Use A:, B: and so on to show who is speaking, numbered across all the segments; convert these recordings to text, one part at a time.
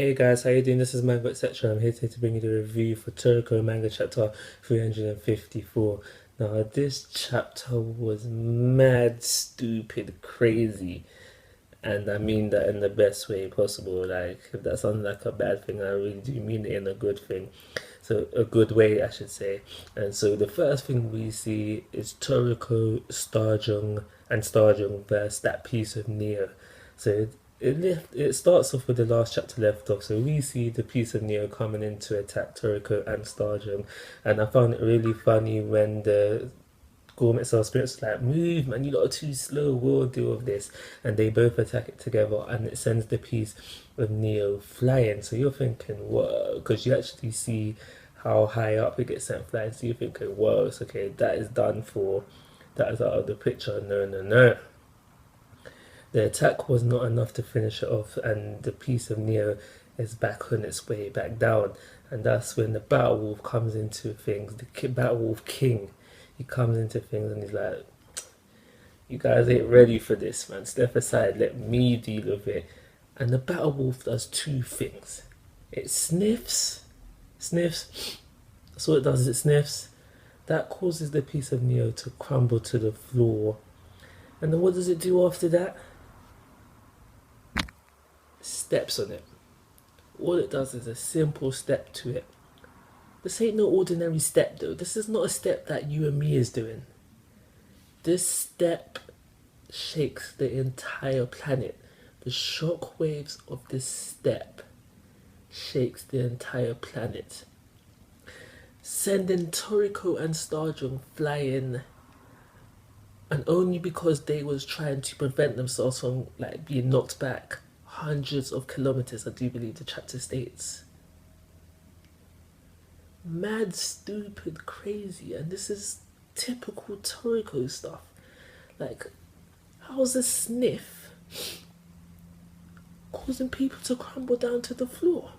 A: Hey guys, how you doing? This is Manga, etc. I'm here today to bring you the review for Toriko manga chapter 354. Now, this chapter was mad, stupid, crazy, and I mean that in the best way possible. Like, if that sounds like a bad thing, I really do mean it in a good thing. So, a good way, I should say. And so, the first thing we see is Toriko, Starjung versus that piece of Neo. So, it starts off with the last chapter left off, so we see the piece of Neo coming in to attack Toriko and Starjung, and I found it really funny when the Gormit Cell Spirits like, move man, you lot are too slow, we'll deal with this, and they both attack it together, and it sends the piece of Neo flying. So you're thinking, whoa, because you actually see how high up it gets sent flying, so you're thinking, whoa, it's okay, that is done for, that is out of the picture. No, no, no. The attack was not enough to finish it off, and the piece of Neo is back on its way back down. And that's when the Battle Wolf comes into things. The Battle Wolf King, he comes into things and he's like, "You guys ain't ready for this, man. Step aside, let me deal with it." And the Battle Wolf does two things. It sniffs. That's what it does. It sniffs. That causes the piece of Neo to crumble to the floor. And then what does it do after that? Steps on it. All it does is a simple step to it. This ain't no ordinary step though. This is not a step that you and me is doing. This step shakes the entire planet. The shock waves of this step shakes the entire planet, sending Toriko and Starjung flying, and only because they was trying to prevent themselves from like being knocked back hundreds of kilometers, I do believe the chapter states. Mad, stupid, crazy, and this is typical Toriko stuff. Like, how's a sniff causing people to crumble down to the floor?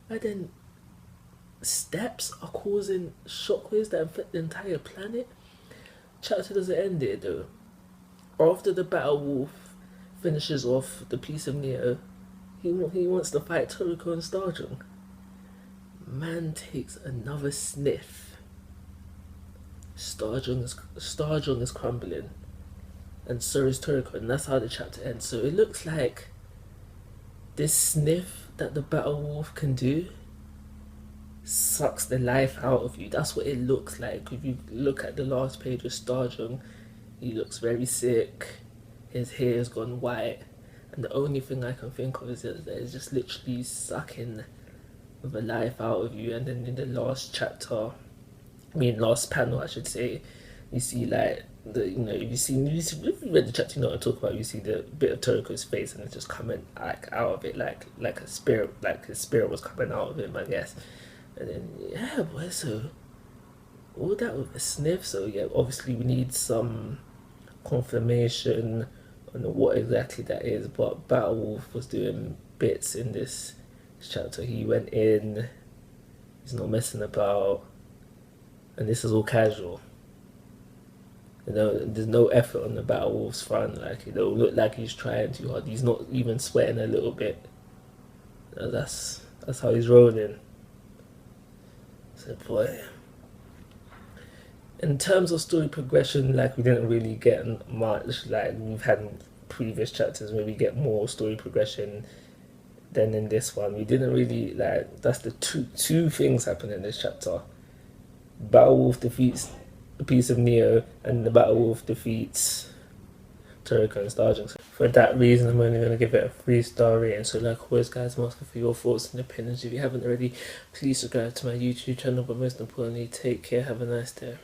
A: And then steps are causing shockwaves that affect the entire planet. Chapter doesn't end there though. After the Battle Wolf finishes off the piece of Neo, he wants to fight Toriko and Starjung. Man takes another sniff. Starjung is crumbling, and so is Toriko, and that's how the chapter ends. So it looks like this sniff that the Battle Wolf can do sucks the life out of you. That's what it looks like. If you look at the last page of Starjung, he looks very sick. His hair has gone white, and the only thing I can think of is that it's just literally sucking the life out of you. And then in the last chapter, last panel, I should say, you see like if you read the chapter, you know what I'm talking about. You see the bit of Toriko's face, and it's just coming like out of it, like a spirit, like his spirit was coming out of him, I guess. And then yeah, boy, so all that with a sniff. So yeah, obviously we need some confirmation on what exactly that is, but Battle Wolf was doing bits in this chapter. He went in, he's not messing about, and this is all casual. You know, there's no effort on the Battle Wolf's front. Like, it don't look like he's trying too hard. He's not even sweating a little bit. That's how he's rolling. So boy, in terms of story progression, like, we didn't really get much. Like, we've had in previous chapters where we get more story progression than in this one. We didn't really, like, that's the two things happen in this chapter. Battle Wolf defeats a piece of Neo, and the Battle Wolf defeats Toriko and Starjung. So for that reason, I'm only going to give it a 3-star rating. So like always guys, I'm asking for your thoughts and opinions. If you haven't already, please subscribe to my YouTube channel, but most importantly, take care, have a nice day.